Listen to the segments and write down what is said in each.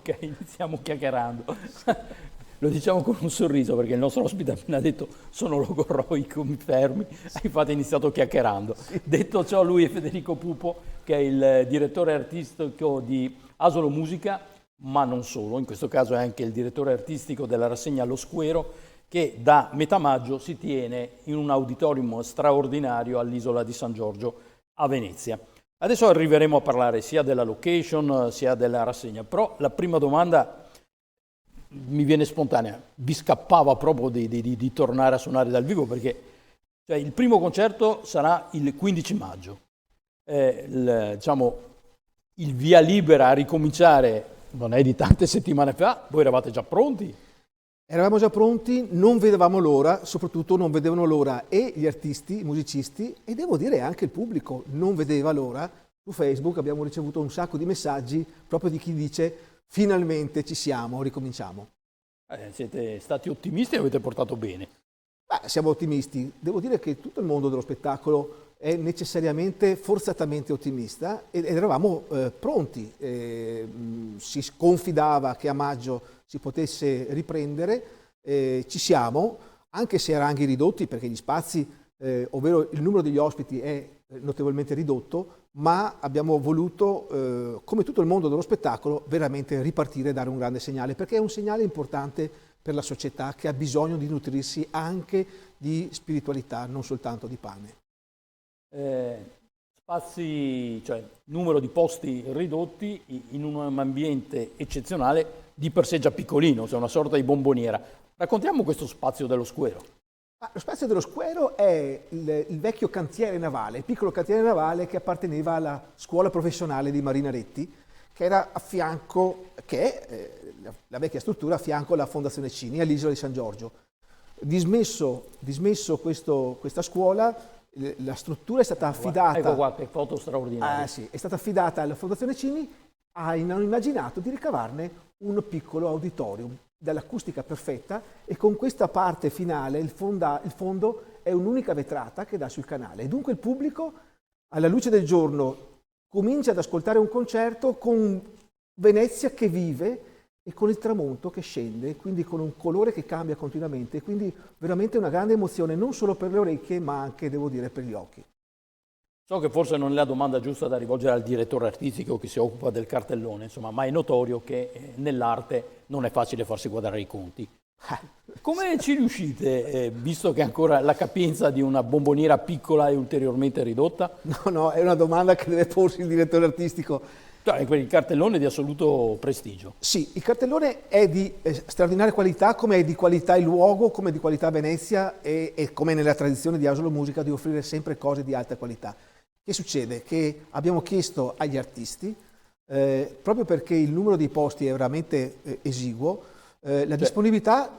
Ok, iniziamo chiacchierando. Lo diciamo con un sorriso perché il nostro ospite ha appena detto sono logorroico, mi fermi, infatti ha iniziato chiacchierando. Detto ciò, lui è Federico Pupo, che è il direttore artistico di Asolo Musica, ma non solo, in questo caso è anche il direttore artistico della rassegna Lo Squero, che da metà maggio si tiene in un auditorium straordinario all'Isola di San Giorgio a Venezia. Adesso arriveremo a parlare sia della location sia della rassegna, però la prima domanda mi viene spontanea. Vi scappava proprio di tornare a suonare dal vivo perché cioè, il primo concerto sarà il 15 maggio. Diciamo, il via libera a ricominciare non è di tante settimane fa, voi eravate già pronti? Eravamo già pronti, non vedevamo l'ora, soprattutto non vedevano l'ora e gli artisti, i musicisti e devo dire anche il pubblico non vedeva l'ora. Su Facebook abbiamo ricevuto un sacco di messaggi proprio di chi dice finalmente ci siamo, ricominciamo. Siete stati ottimisti e avete portato bene. Siamo ottimisti. Devo dire che tutto il mondo dello spettacolo è necessariamente, forzatamente ottimista ed eravamo pronti. Si confidava che a maggio si potesse riprendere, ci siamo, anche se a ranghi ridotti perché gli spazi, ovvero il numero degli ospiti è notevolmente ridotto, ma abbiamo voluto, come tutto il mondo dello spettacolo, veramente ripartire e dare un grande segnale, perché è un segnale importante per la società che ha bisogno di nutrirsi anche di spiritualità, non soltanto di pane. Spazi, cioè numero di posti ridotti in un ambiente eccezionale, di per sé già piccolino, cioè una sorta di bomboniera. Raccontiamo questo spazio dello Squero. Lo spazio dello Squero è il vecchio cantiere navale, il piccolo cantiere navale che apparteneva alla scuola professionale di Marinaretti, che era a fianco, che è la vecchia struttura a fianco alla Fondazione Cini, all'Isola di San Giorgio. Dismesso questa scuola, la struttura è stata affidata... Ecco qua, che foto straordinaria. Sì, è stata affidata alla Fondazione Cini, hanno immaginato di ricavarne un piccolo auditorium dall'acustica perfetta e con questa parte finale il fondo è un'unica vetrata che dà sul canale e dunque il pubblico alla luce del giorno comincia ad ascoltare un concerto con Venezia che vive e con il tramonto che scende, quindi con un colore che cambia continuamente, quindi veramente una grande emozione non solo per le orecchie ma anche, devo dire, per gli occhi. So che forse non è la domanda giusta da rivolgere al direttore artistico che si occupa del cartellone, insomma, ma è notorio che nell'arte non è facile farsi quadrare i conti. Come ci riuscite, visto che ancora la capienza di una bomboniera piccola è ulteriormente ridotta? No, è una domanda che deve porsi il direttore artistico. Cioè, il cartellone è di assoluto prestigio. Sì, il cartellone è di straordinaria qualità, come è di qualità il luogo, come è di qualità Venezia e come nella tradizione di Asolo Musica di offrire sempre cose di alta qualità. Che succede? Che abbiamo chiesto agli artisti, proprio perché il numero di posti è veramente esiguo, la disponibilità...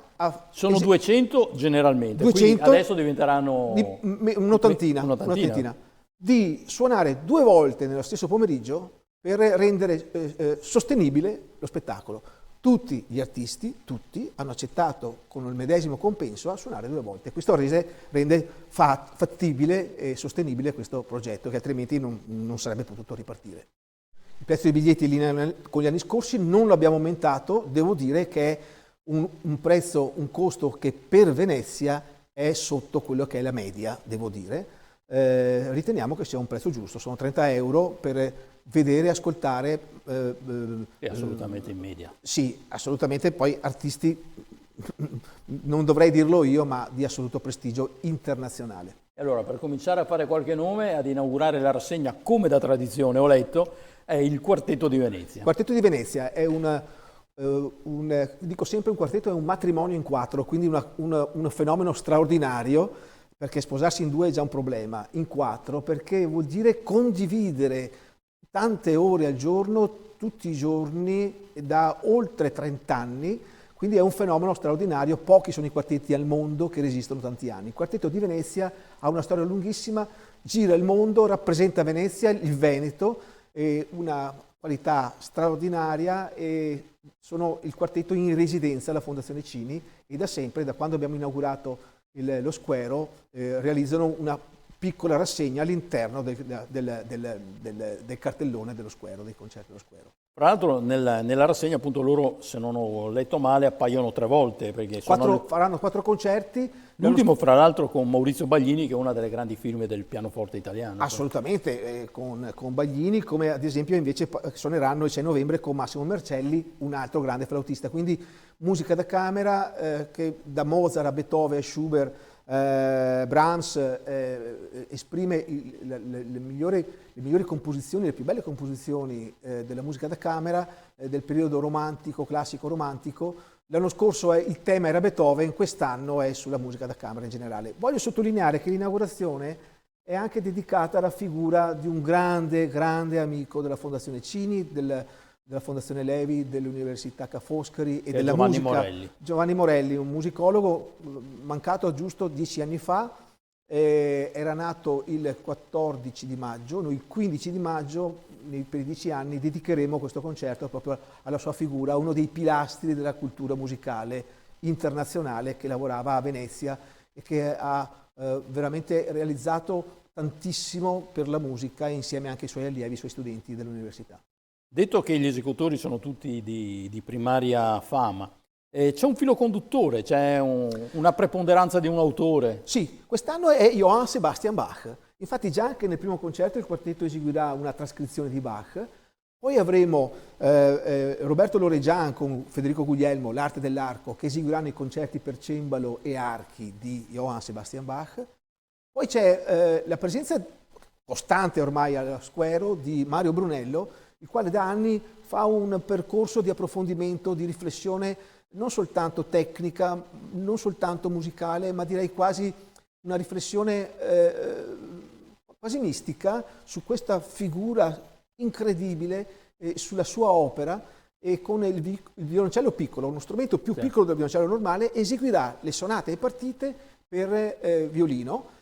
Sono 200 generalmente, 200, quindi adesso diventeranno... un'ottantina. Di suonare 2 volte nello stesso pomeriggio per rendere sostenibile lo spettacolo. Tutti gli artisti, tutti, hanno accettato con il medesimo compenso a suonare 2 volte. Questo rende fattibile e sostenibile questo progetto che altrimenti non sarebbe potuto ripartire. Il prezzo dei biglietti in linea con gli anni scorsi non l'abbiamo aumentato, devo dire che è un costo che per Venezia è sotto quello che è la media, devo dire. Riteniamo che sia un prezzo giusto, sono 30 euro per vedere e ascoltare. È assolutamente in media. Sì, assolutamente, poi artisti, non dovrei dirlo io, ma di assoluto prestigio internazionale. E allora, per cominciare a fare qualche nome, ad inaugurare la rassegna, come da tradizione ho letto, è il Quartetto di Venezia. Il Quartetto di Venezia è dico sempre un quartetto, è un matrimonio in 4, quindi un fenomeno straordinario, perché sposarsi in 2 è già un problema, in 4 perché vuol dire condividere tante ore al giorno, tutti i giorni, da oltre 30 anni, quindi è un fenomeno straordinario, pochi sono i quartetti al mondo che resistono tanti anni. Il Quartetto di Venezia ha una storia lunghissima, gira il mondo, rappresenta Venezia, il Veneto, una qualità straordinaria e sono il quartetto in residenza alla Fondazione Cini e da sempre, da quando abbiamo inaugurato lo Squero, realizzano una piccola rassegna all'interno del cartellone dello Squero, dei concerti dello Squero. Fra l'altro nella rassegna appunto loro, se non ho letto male, appaiono 3 volte perché sono Faranno 4 concerti. l'ultimo fra l'altro con Maurizio Baglini, che è una delle grandi firme del pianoforte italiano. Assolutamente, con Baglini, come ad esempio invece suoneranno il 6 novembre con Massimo Mercelli, un altro grande flautista. Quindi musica da camera che da Mozart a Beethoven a Schubert, Brahms esprime le migliori composizioni, le più belle composizioni della musica da camera del periodo romantico, classico romantico. L'anno scorso il tema era Beethoven, quest'anno è sulla musica da camera in generale. Voglio sottolineare che l'inaugurazione è anche dedicata alla figura di un grande, grande amico della Fondazione Cini, della Fondazione Levi, dell'Università Ca' Foscari e della Giovanni musica. Morelli. Giovanni Morelli, un musicologo mancato giusto 10 anni fa, era nato il 14 di maggio, noi il 15 di maggio per i 10 anni dedicheremo questo concerto proprio alla sua figura, uno dei pilastri della cultura musicale internazionale che lavorava a Venezia e che ha veramente realizzato tantissimo per la musica insieme anche ai suoi allievi, ai suoi studenti dell'università. Detto che gli esecutori sono tutti di primaria fama, c'è un filo conduttore, c'è una preponderanza di un autore. Sì, quest'anno è Johann Sebastian Bach. Infatti già anche nel primo concerto il quartetto eseguirà una trascrizione di Bach. Poi avremo Roberto Loregian con Federico Guglielmo, l'arte dell'arco, che eseguiranno i concerti per cembalo e archi di Johann Sebastian Bach. Poi c'è la presenza costante ormai allo Squero di Mario Brunello, il quale da anni fa un percorso di approfondimento, di riflessione non soltanto tecnica, non soltanto musicale, ma direi quasi una riflessione quasi mistica su questa figura incredibile, sulla sua opera, e con il violoncello piccolo, uno strumento più piccolo del violoncello normale, eseguirà le sonate e partite per violino.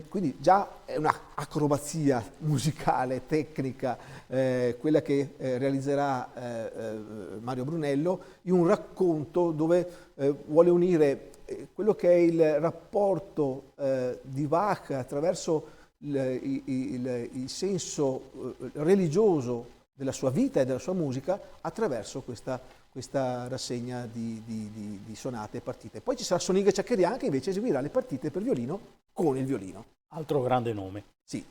Quindi già è un'acrobazia musicale, tecnica, quella che realizzerà Mario Brunello, in un racconto dove vuole unire quello che è il rapporto di Bach attraverso il senso religioso della sua vita e della sua musica attraverso questa rassegna di sonate e partite. Poi ci sarà Sonig Ciaccherian che invece eseguirà le partite per violino con il violino. Altro grande nome. Sì.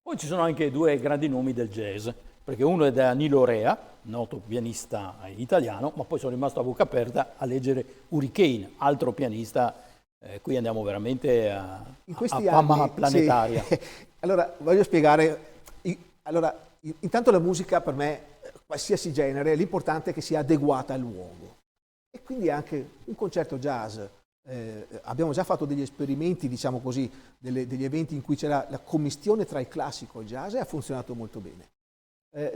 Poi ci sono anche 2 grandi nomi del jazz, perché uno è Danilo Rea, noto pianista italiano, ma poi sono rimasto a bocca aperta a leggere Hurricane, altro pianista, qui andiamo veramente a fama planetaria. Sì. Allora, voglio spiegare. Allora, intanto la musica per me, qualsiasi genere, l'importante è che sia adeguata al luogo. E quindi anche un concerto jazz. Abbiamo già fatto degli esperimenti, diciamo così, degli eventi in cui c'era la commistione tra il classico e il jazz e ha funzionato molto bene.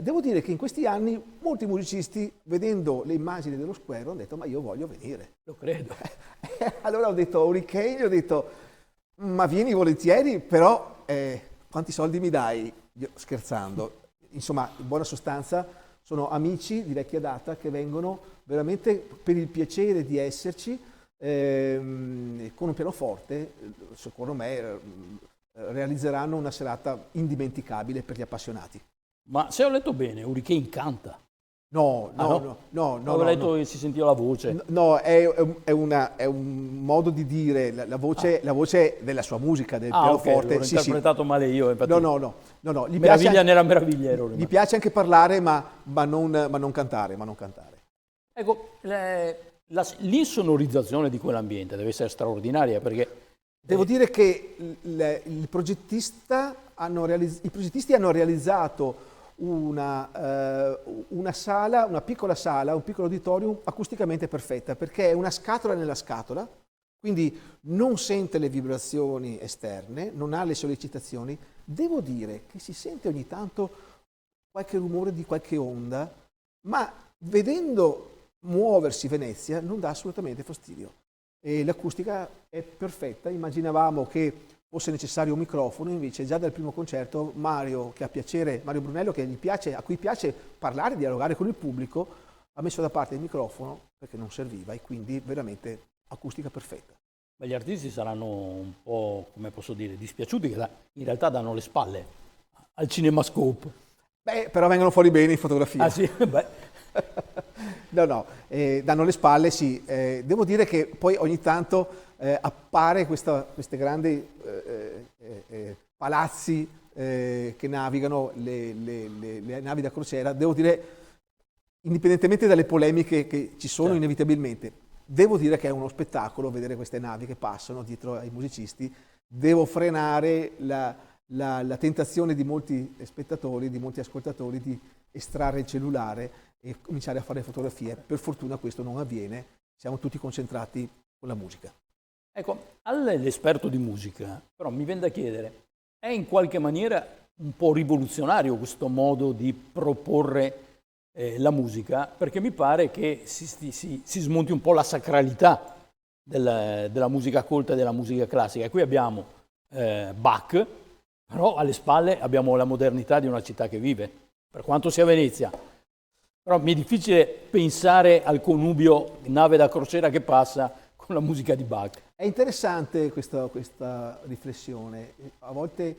Devo dire che in questi anni molti musicisti, vedendo le immagini dello Square, hanno detto: ma io voglio venire. Lo credo. Allora ho detto Hurricane, ho detto: ma vieni volentieri, però quanti soldi mi dai? Io, scherzando. Insomma, in buona sostanza, sono amici di vecchia data che vengono veramente per il piacere di esserci, con un pianoforte, secondo me realizzeranno una serata indimenticabile per gli appassionati. Ma se ho letto bene, Hurricane canta. No. Ho letto che si sentiva la voce. No, è un modo di dire, la voce della sua musica, del pianoforte. L'ho interpretato male io. Infatti. No. Gli meraviglia nera meravigliero. Gli piace anche parlare, ma non cantare. Ecco, l'insonorizzazione di quell'ambiente deve essere straordinaria, perché devo dire che i progettisti hanno realizzato una sala, una piccola sala, un piccolo auditorium acusticamente perfetta, perché è una scatola nella scatola, quindi non sente le vibrazioni esterne, non ha le sollecitazioni. Devo dire che si sente ogni tanto qualche rumore di qualche onda, ma vedendo muoversi Venezia non dà assolutamente fastidio. E l'acustica è perfetta. Immaginavamo che fosse necessario un microfono, invece già dal primo concerto Mario Brunello, a cui piace parlare, dialogare con il purpubblico, ha messo da parte il microfono perché non serviva, e quindi veramente acustica perfetta. Ma gli artisti saranno un po', come posso dire, dispiaciuti che in realtà danno le spalle al CinemaScope. Però vengono fuori bene in fotografia. Ah sì? Beh, No, no, danno le spalle, sì. Devo dire che poi ogni tanto appare queste grandi palazzi che navigano, le navi da crociera. Devo dire, indipendentemente dalle polemiche che ci sono inevitabilmente, devo dire che è uno spettacolo vedere queste navi che passano dietro ai musicisti. Devo frenare la tentazione di molti spettatori, di molti ascoltatori di estrarre il cellulare e cominciare a fare fotografie. Per fortuna questo non avviene, siamo tutti concentrati con la musica. Ecco, all'esperto di musica, però mi viene da chiedere, è in qualche maniera un po' rivoluzionario questo modo di proporre la musica, perché mi pare che si smonti un po' la sacralità della musica colta e della musica classica. E qui abbiamo Bach, però alle spalle abbiamo la modernità di una città che vive, per quanto sia Venezia. Però mi è difficile pensare al connubio nave da crociera che passa con la musica di Bach. È interessante questa riflessione. A volte,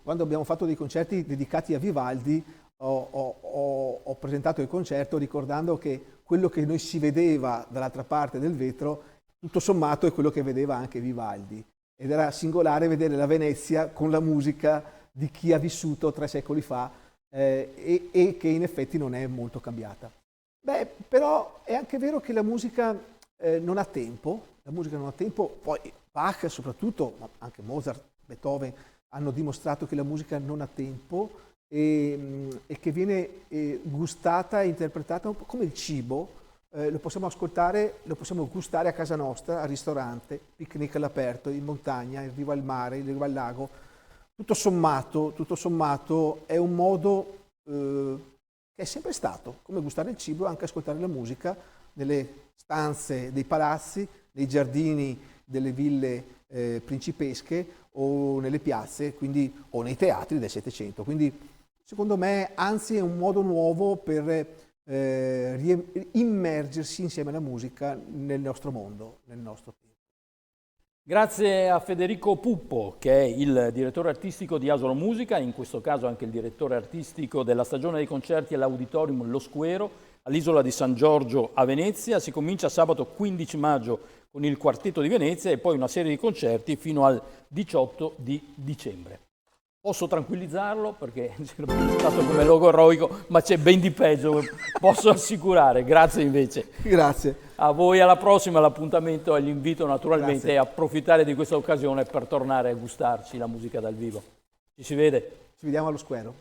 quando abbiamo fatto dei concerti dedicati a Vivaldi, ho presentato il concerto ricordando che quello che noi si vedeva dall'altra parte del vetro, tutto sommato, è quello che vedeva anche Vivaldi. Ed era singolare vedere la Venezia con la musica di chi ha vissuto 3 secoli fa e che in effetti non è molto cambiata. Beh, però è anche vero che la musica non ha tempo. La musica non ha tempo, poi Bach soprattutto, ma anche Mozart, Beethoven, hanno dimostrato che la musica non ha tempo e che viene gustata e interpretata un po' come il cibo. Lo possiamo ascoltare, lo possiamo gustare a casa nostra, al ristorante, picnic all'aperto, in montagna, in riva al mare, in riva al lago. Tutto sommato è un modo che è sempre stato, come gustare il cibo, anche ascoltare la musica nelle stanze dei palazzi, nei giardini delle ville principesche o nelle piazze, quindi, o nei teatri del Settecento. Quindi secondo me anzi è un modo nuovo per immergersi insieme alla musica nel nostro mondo, nel nostro tempo. Grazie a Federico Puppo, che è il direttore artistico di Asolo Musica, in questo caso anche il direttore artistico della stagione dei concerti all'Auditorium Lo Squero, all'Isola di San Giorgio a Venezia. Si comincia sabato 15 maggio con il Quartetto di Venezia e poi una serie di concerti fino al 18 di dicembre. Posso tranquillizzarlo perché si è presentato come logorroico, ma c'è ben di peggio, posso assicurare. Grazie invece. Grazie. A voi, alla prossima, l'appuntamento e l'invito naturalmente è approfittare di questa occasione per tornare a gustarci la musica dal vivo. Ci si vede. Ci vediamo allo Squero.